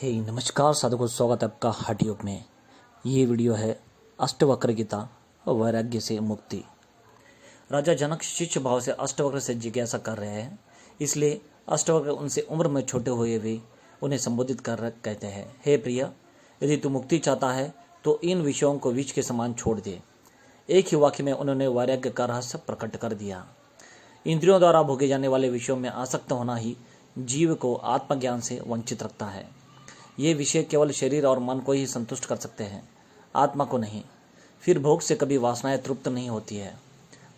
हे नमस्कार साधकों, स्वागत है आपका हठ योग में। ये वीडियो है अष्टवक्र गीता वैराग्य से मुक्ति। राजा जनक शिष्य भाव से अष्टवक्र से जिज्ञासा कर रहे हैं, इसलिए अष्टवक्र उनसे उम्र में छोटे हुए भी उन्हें संबोधित कर कहते हैं, हे प्रिय, यदि तू मुक्ति चाहता है तो इन विषयों को विष के समान छोड़ दे। एक ही वाक्य में उन्होंने वैराग्य का रहस्य प्रकट कर दिया। इंद्रियों द्वारा भोगे जाने वाले विषयों में आसक्त होना ही जीव को आत्मज्ञान से वंचित रखता है। ये विषय केवल शरीर और मन को ही संतुष्ट कर सकते हैं, आत्मा को नहीं। फिर भोग से कभी वासनाएं तृप्त नहीं होती है,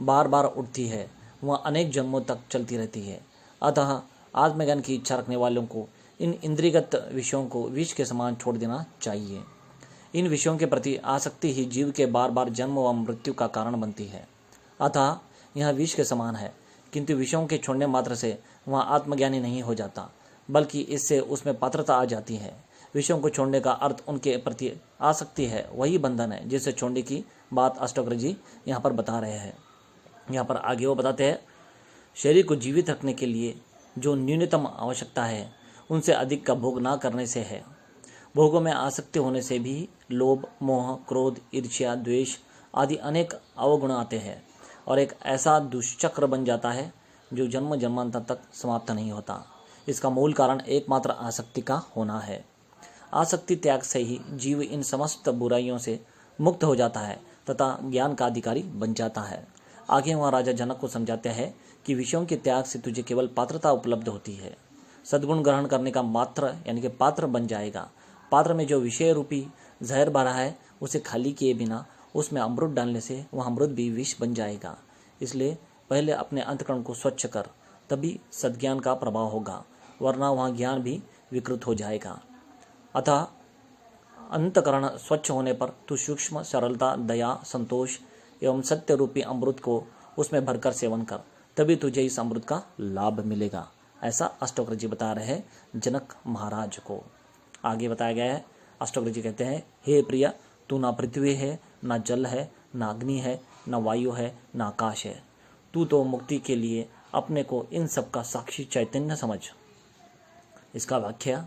बार बार उठती है, वह अनेक जन्मों तक चलती रहती है। अतः आत्मज्ञान की इच्छा रखने वालों को इन इंद्रियगत विषयों को विष के समान छोड़ देना चाहिए। इन विषयों के प्रति आसक्ति ही जीव के बार बार जन्म व मृत्यु का कारण बनती है। अतः यह विष के समान है, किंतु विषयों के छोड़ने मात्र से वह आत्मज्ञानी नहीं हो जाता, बल्कि इससे उसमें पात्रता आ जाती है। विषयों को छोड़ने का अर्थ उनके प्रति आसक्ति है, वही बंधन है जिसे छोड़ने की बात अष्टवक्र जी यहाँ पर बता रहे हैं। यहाँ पर आगे वो बताते हैं, शरीर को जीवित रखने के लिए जो न्यूनतम आवश्यकता है उनसे अधिक का भोग ना करने से है। भोगों में आसक्ति होने से भी लोभ, मोह, क्रोध, ईर्ष्या, द्वेष आदि अनेक अवगुण आते हैं और एक ऐसा दुष्चक्र बन जाता है जो जन्म जन्मांतर तक समाप्त नहीं होता। इसका मूल कारण एकमात्र आसक्ति का होना है। आसक्ति त्याग से ही जीव इन समस्त बुराइयों से मुक्त हो जाता है तथा ज्ञान का अधिकारी बन जाता है। आगे वहाँ राजा जनक को समझाते हैं कि विषयों के त्याग से तुझे केवल पात्रता उपलब्ध होती है। सद्गुण ग्रहण करने का मात्र यानी कि पात्र बन जाएगा। पात्र में जो विषय रूपी जहर भरा है उसे खाली किए बिना उसमें अमृत डालने से वह अमृत भी विष बन जाएगा। इसलिए पहले अपने अंतःकरण को स्वच्छ कर, तभी सद्ज्ञान का प्रभाव होगा, वरना वहाँ ज्ञान भी विकृत हो जाएगा। अतः अंतःकरण स्वच्छ होने पर तू सूक्ष्म सरलता, दया, संतोष एवं सत्य रूपी अमृत को उसमें भरकर सेवन कर, तभी तुझे इस अमृत का लाभ मिलेगा। ऐसा अष्टवक्र जी बता रहे हैं जनक महाराज को। आगे बताया गया है, अष्टवक्र जी कहते हैं, हे प्रिय, तू ना पृथ्वी है, ना जल है, ना अग्नि है, ना वायु है, ना आकाश है। तू तो मुक्ति के लिए अपने को इन सब का साक्षी चैतन्य समझ। इसका व्याख्या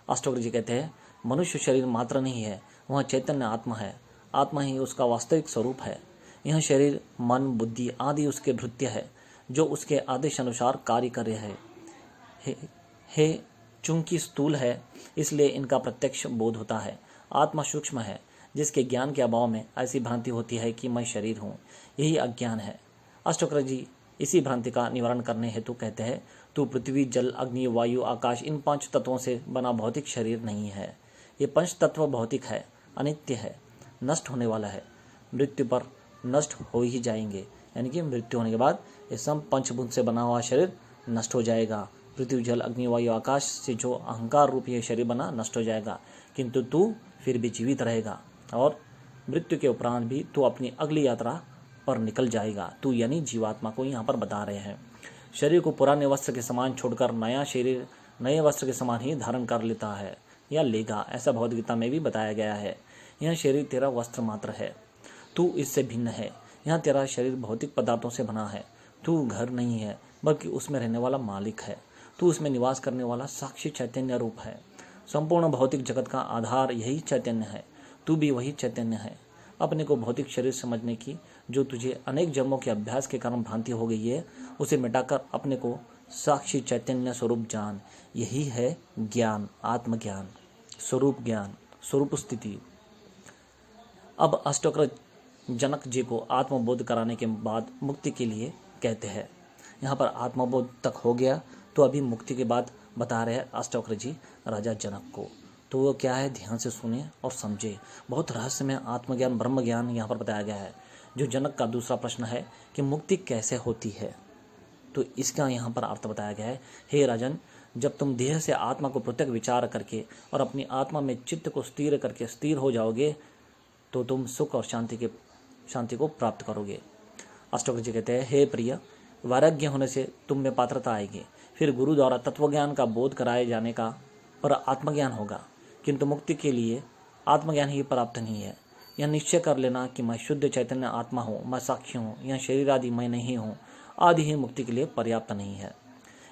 अष्टवक्र जी कहते हैं, मनुष्य शरीर मात्र नहीं है, वह चैतन्य आत्मा है। आत्मा ही उसका वास्तविक स्वरूप है। यह शरीर, मन, बुद्धि आदि उसके भृत्य है जो उसके आदेश अनुसार कार्य कर रहे हैं। चूंकि स्थूल है इसलिए इनका प्रत्यक्ष बोध होता है। आत्मा सूक्ष्म है, जिसके ज्ञान के अभाव में ऐसी भ्रांति होती है कि मैं शरीर हूँ। यही अज्ञान है। अष्टवक्र जी इसी भ्रांति का निवारण करने हेतु कहते हैं, तू पृथ्वी, जल, अग्नि, वायु, आकाश इन 5 तत्वों से बना भौतिक शरीर नहीं है। ये 5 तत्व भौतिक है, अनित्य है, नष्ट होने वाला है, मृत्यु पर नष्ट हो ही जाएंगे। यानी कि मृत्यु होने के बाद ये सब पंचभूत से बना हुआ शरीर नष्ट हो जाएगा। पृथ्वी, जल, अग्नि, वायु, आकाश से जो अहंकार रूप ये शरीर बना नष्ट हो जाएगा, किंतु तू फिर भी जीवित रहेगा और मृत्यु के उपरांत भी तू अपनी अगली यात्रा पर निकल जाएगा। तू यानी जीवात्मा को यहाँ पर बता रहे हैं। शरीर को पुराने वस्त्र के समान छोड़कर नया शरीर नए वस्त्र के समान ही धारण कर लेता है या लेगा, ऐसा भगवद गीता में भी बताया गया है। यह शरीर तेरा वस्त्र मात्र है, तू इससे भिन्न है। यहाँ तेरा शरीर भौतिक पदार्थों से बना है। तू घर नहीं है, बल्कि उसमें रहने वाला मालिक है। तू उसमें निवास करने वाला साक्षी चैतन्य रूप है। संपूर्ण भौतिक जगत का आधार यही चैतन्य है। तू भी वही चैतन्य है। अपने को भौतिक शरीर समझने की जो तुझे अनेक जन्मों के अभ्यास के कारण भ्रांति हो गई है, उसे मिटाकर अपने को साक्षी चैतन्य स्वरूप जान। यही है ज्ञान, आत्मज्ञान, स्वरूप ज्ञान, स्वरूप स्थिति। अब अष्टवक्र जनक जी को आत्मबोध कराने के बाद मुक्ति के लिए कहते हैं। यहाँ पर आत्मबोध तक हो गया तो अभी मुक्ति के बाद बता रहे हैं अष्टवक्र जी राजा जनक को। तो वो क्या है, ध्यान से सुने और समझे। बहुत रहस्यमय आत्मज्ञान, ब्रह्म ज्ञान यहाँ पर बताया गया है। जो जनक का दूसरा प्रश्न है कि मुक्ति कैसे होती है, तो इसका यहाँ पर अर्थ बताया गया है, हे राजन, जब तुम देह से आत्मा को पृथक विचार करके और अपनी आत्मा में चित्त को स्थिर करके स्थिर हो जाओगे तो तुम सुख और शांति को प्राप्त करोगे। अष्टवक्र जी कहते हैं, हे प्रिय, वैराग्य होने से तुम में पात्रता आएगी। फिर गुरु द्वारा तत्वज्ञान का बोध कराए जाने का पर आत्मज्ञान होगा, किंतु मुक्ति के लिए आत्मज्ञान ही पर्याप्त नहीं है। यह निश्चय कर लेना कि मैं शुद्ध चैतन्य आत्मा हूँ, मैं साक्षी हूँ, यह शरीर आदि मैं नहीं हूँ, आदि ही मुक्ति के लिए पर्याप्त नहीं है।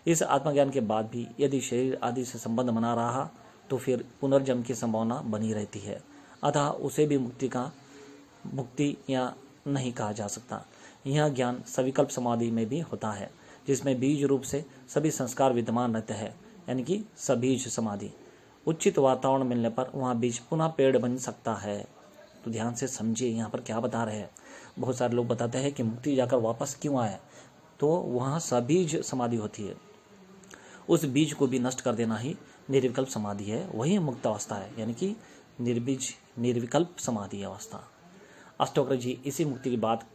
इस आत्मज्ञान के बाद भी यदि शरीर आदि से संबंध बना रहा तो फिर पुनर्जन्म की संभावना बनी रहती है, अतः उसे भी मुक्ति या नहीं कहा जा सकता। यह ज्ञान सविकल्प समाधि में भी होता है, जिसमें बीज रूप से सभी संस्कार विद्यमान रहते हैं, यानी कि सबीज समाधि। उचित वातावरण मिलने पर वहाँ बीज पुनः पेड़ बन सकता है। तो ध्यान से समझिए यहाँ पर क्या बता रहे हैं। बहुत सारे लोग बताते हैं कि मुक्ति जाकर वापस क्यों आए, तो वहाँ सबीज समाधि होती है। उस बीज को भी नष्ट कर देना ही निर्विकल्प समाधि है, वही मुक्त अवस्था है, यानी कि निर्बीज निर्विकल्प समाधि अवस्था। अष्टवक्र जी इसी मुक्ति की बात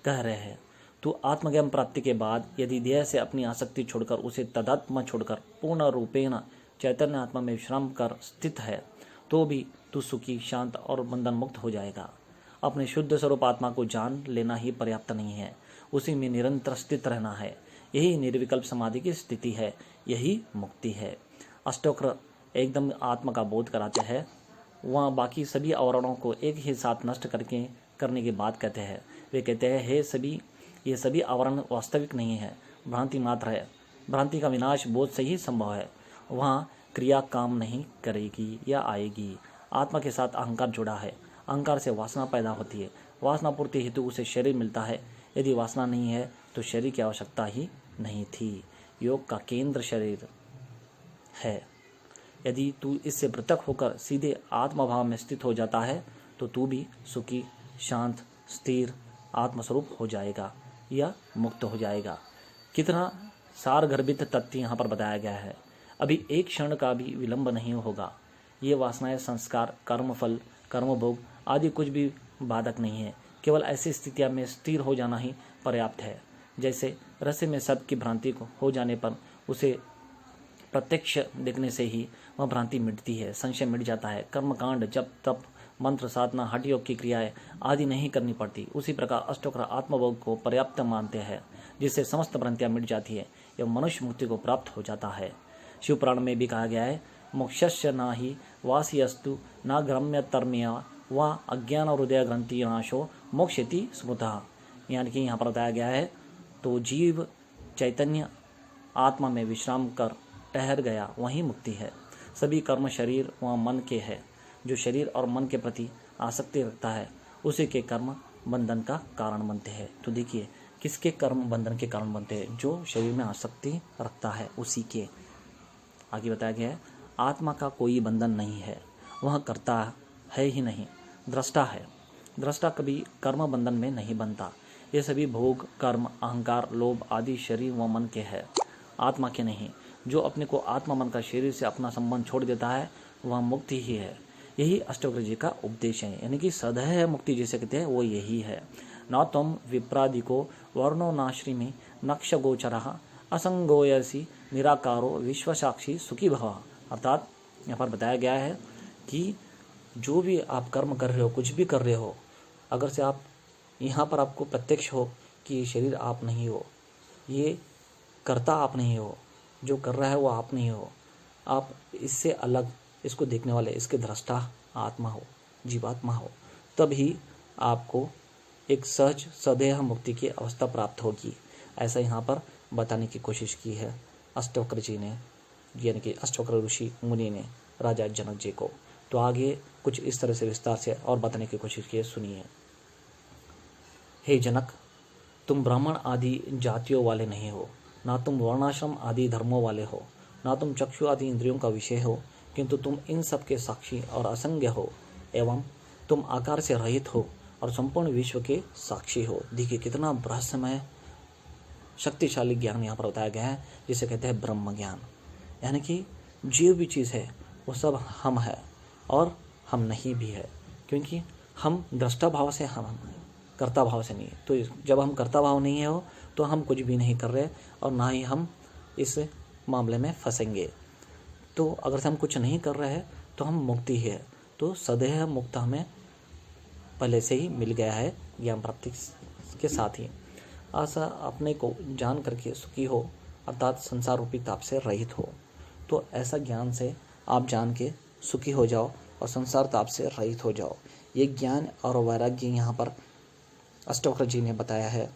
कह रहे हैं। तो आत्मज्ञान प्राप्ति के बाद यदि देह से अपनी आसक्ति छोड़कर, उसे तदात्मा छोड़कर पूर्ण रूपेण चैतन्य आत्मा में विश्राम कर स्थित है, तो भी तू सुखी, शांत और बंधन मुक्त हो जाएगा। अपने शुद्ध स्वरूप आत्मा को जान लेना ही पर्याप्त नहीं है, उसी में निरंतर स्थित रहना है। यही निर्विकल्प समाधि की स्थिति है, यही मुक्ति है। अष्टवक्र एकदम आत्मा का बोध कराते हैं, वहाँ बाकी सभी आवरणों को एक ही साथ नष्ट करने की बात कहते हैं। वे कहते हैं, हे ये सभी आवरण वास्तविक नहीं है, भ्रांति मात्र है। भ्रांति का विनाश बोध से ही संभव है। वहाँ क्रिया काम नहीं करेगी या आएगी। आत्मा के साथ अहंकार जुड़ा है, अहंकार से वासना पैदा होती है, वासना पूर्ति हेतु उसे शरीर मिलता है। यदि वासना नहीं है तो शरीर की आवश्यकता ही नहीं थी। योग का केंद्र शरीर है। यदि तू इससे पृथक होकर सीधे आत्मभाव में स्थित हो जाता है, तो तू भी सुखी, शांत, स्थिर आत्मस्वरूप हो जाएगा या मुक्त हो जाएगा। कितना सारगर्भित तथ्य यहाँ पर बताया गया है। अभी एक क्षण का भी विलंब नहीं होगा। ये वासनाएं, संस्कार, कर्मफल, कर्मभोग आदि कुछ भी बाधक नहीं है। केवल ऐसी स्थितियों में स्थिर हो जाना ही पर्याप्त है। जैसे रस्से में सर्प की भ्रांति हो जाने पर उसे प्रत्यक्ष देखने से ही वह भ्रांति मिटती है, संशय मिट जाता है। कर्मकांड, जप, तप, मंत्र साधना, हठ योग की क्रियाएं आदि नहीं करनी पड़ती। उसी प्रकार अष्टवक्र आत्मभोग को पर्याप्त मानते हैं, जिससे समस्त भ्रांतियां मिट जाती है एवं मनुष्य मुक्ति को प्राप्त हो जाता है। शिव पुराण में भी कहा गया है, मोक्षस्य न ही वासियस्तु न ग्रम्य तर्म्य व अज्ञान हृदय ग्रंथि नाशो मोक्षति स्मृतः। यानी कि यहाँ पर बताया गया है, तो जीव चैतन्य आत्मा में विश्राम कर ठहर गया, वही मुक्ति है। सभी कर्म शरीर व मन के है। जो शरीर और मन के प्रति आसक्ति रखता है, उसी के कर्म बंधन का कारण बनते हैं। तो देखिए, किसके कर्म बंधन के कारण बनते हैं? जो शरीर में आसक्ति रखता है उसी के। आगे बताया गया है, आत्मा का कोई बंधन नहीं है, वह करता है ही नहीं, दृष्टा है। दृष्टा कभी कर्म बंधन में नहीं बनता। ये सभी भोग, कर्म, अहंकार, लोभ आदि शरीर व मन के है, आत्मा के नहीं। जो अपने को आत्मा मन का शरीर से अपना संबंध छोड़ देता है, वह मुक्ति ही है। यही अष्टवक्र जी का उपदेश है, यानी कि सदैव मुक्ति जिसे कहते हैं वो यही है। न तुम विप्रादिको वर्णो नाश्रिमी नक्ष गोचरः असंगोयसी निराकारो विश्वसाक्षी सुखी भव। अर्थात यहाँ पर बताया गया है कि जो भी आप कर्म कर रहे हो, कुछ भी कर रहे हो, अगर से आप यहाँ पर आपको प्रत्यक्ष हो कि ये शरीर आप नहीं हो, ये कर्ता आप नहीं हो, जो कर रहा है वो आप नहीं हो, आप इससे अलग, इसको देखने वाले, इसके दृष्टा आत्मा हो, जीवात्मा हो, तभी आपको एक सहज सदेह मुक्ति की अवस्था प्राप्त होगी। ऐसा यहाँ पर बताने की कोशिश की है अष्टवक्र जी ने, यानी कि अष्टवक्र ऋषि मुनि ने राजा जनक जी को। तो आगे कुछ इस तरह से विस्तार से और बताने की कोशिश की है, सुनिए। हे जनक, तुम ब्राह्मण आदि जातियों वाले नहीं हो, ना तुम वर्णाश्रम आदि धर्मों वाले हो, ना तुम चक्षु आदि इंद्रियों का विषय हो, किंतु तुम इन सब के साक्षी और असंज्ञ हो, एवं तुम आकार से रहित हो और संपूर्ण विश्व के साक्षी हो। देखिए कितना रहस्यमय शक्तिशाली ज्ञान यहाँ पर बताया गया है, जिसे कहते हैं ब्रह्म ज्ञान। यानी कि जो भी चीज़ है वो सब हम है और हम नहीं भी है, क्योंकि हम दृष्टा भाव से हम कर्ता भाव से नहीं है। तो जब हम कर्ता भाव नहीं है हो, तो हम कुछ भी नहीं कर रहे और ना ही हम इस मामले में फंसेंगे। तो अगर से हम कुछ नहीं कर रहे हैं तो हम मुक्ति है। तो सदैव मुक्त हमें पहले से ही मिल गया है ज्ञान प्राप्ति के साथ ही। ऐसा अपने को जान करके सुखी हो, अर्थात संसार रूपी ताप से रहित हो। तो ऐसा ज्ञान से आप जान के सुखी हो जाओ और संसार ताप से रहित हो जाओ। ये ज्ञान और वैराग्य यहाँ पर अष्टवक्र जी ने बताया है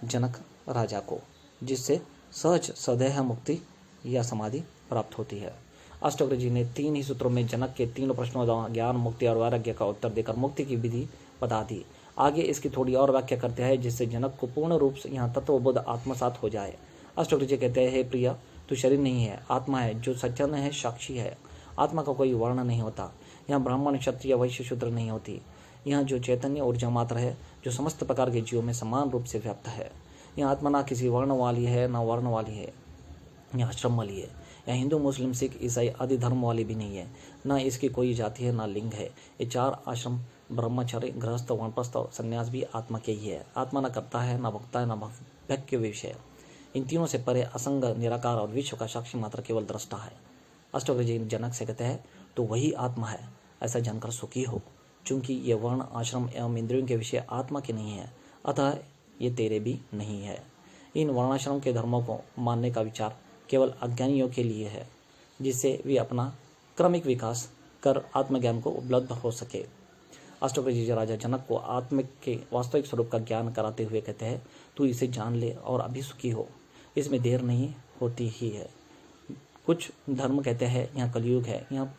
जनक राजा को, जिससे सहज सदैह मुक्ति या समाधि प्राप्त होती है। अष्टवक्र जी ने 3 ही सूत्रों में जनक के तीनों प्रश्नों ज्ञान, मुक्ति और वैराग्य का उत्तर देकर मुक्ति की विधि बता दी। आगे इसकी थोड़ी और व्याख्या करते हैं जिससे जनक को पूर्ण रूप से यहाँ तत्वबोध आत्मसात हो जाए। अष्टवक्र जी कहते हैं, हे प्रिय, तू शरीर नहीं है, आत्मा है जो सचन है, साक्षी है। आत्मा का कोई वर्ण नहीं होता। यहाँ ब्राह्मण, क्षत्रिय, वैश्य, शूद्र नहीं होती। यहाँ जो चैतन्य ऊर्जा मात्र है जो समस्त प्रकार के जीवों में समान रूप से व्याप्त है। यह आत्मा ना किसी वर्ण वाली है ना वर्ण वाली है, यह आश्रम वाली है। यह हिंदू, मुस्लिम, सिख, ईसाई आदि धर्म वाली भी नहीं है। ना इसकी कोई जाति है ना लिंग है। ये 4 आश्रम ब्रह्मचर्य, गृहस्थ, वानप्रस्थ और संन्यास भी आत्मा के ही है। आत्मा न करता है, न भोगता है, न भक्त के विषय। इन तीनों से परे असंग, निराकार और विश्व का साक्षी मात्र केवल दृष्टा है। अष्टवक्र जी जनक से कहते हैं, तो वही आत्मा है, ऐसा जानकर सुखी हो। चूंकि ये वर्ण, आश्रम एवं इंद्रियों के विषय आत्मा के नहीं है, अतः ये तेरे भी नहीं है। इन वर्णाश्रम के धर्मों को मानने का विचार केवल अज्ञानियों के लिए है, जिससे वे अपना क्रमिक विकास कर आत्मज्ञान को उपलब्ध हो सके। अष्टवक्र जी राजा जनक को आत्मिक के वास्तविक स्वरूप का ज्ञान कराते हुए कहते हैं, तू इसे जान ले और अभी सुखी हो। इसमें देर नहीं होती ही है। कुछ धर्म कहते हैं यहाँ कलयुग है, यहाँ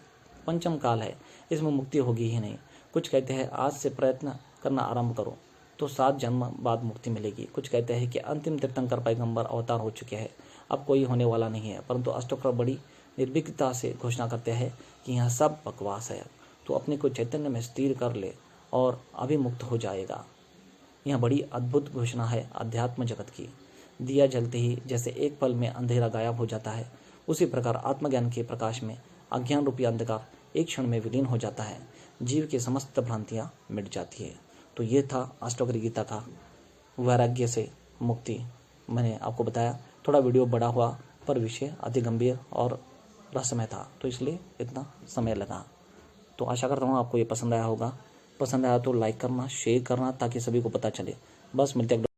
पंचम काल है, इसमें मुक्ति होगी ही नहीं। कुछ कहते हैं आज से प्रयत्न करना आरंभ करो तो 7 जन्म बाद मुक्ति मिलेगी। कुछ कहते हैं कि अंतिम तीर्थंकर पैगंबर अवतार हो चुके हैं, अब कोई होने वाला नहीं है। परंतु अष्टवक्र बड़ी निर्भीकता से घोषणा करते हैं कि यह सब बकवास है। तो अपने को चैतन्य में स्थिर कर ले और अभी मुक्त हो जाएगा। यह बड़ी अद्भुत घोषणा है अध्यात्म जगत की। दिया जलते ही जैसे एक पल में अंधेरा गायब हो जाता है, उसी प्रकार आत्मज्ञान के प्रकाश में अज्ञान रूपी अंधकार एक क्षण में विलीन हो जाता है। जीव की समस्त भ्रांतियां मिट जाती है। तो ये था अष्टवक्र गीता का वैराग्य से मुक्ति। मैंने आपको बताया, थोड़ा वीडियो बड़ा हुआ पर विषय अति गंभीर और रहस्यमय था, तो इसलिए इतना समय लगा। तो आशा करता हूँ आपको ये पसंद आया होगा। पसंद आया तो लाइक करना, शेयर करना ताकि सभी को पता चले। बस मिलते हैं।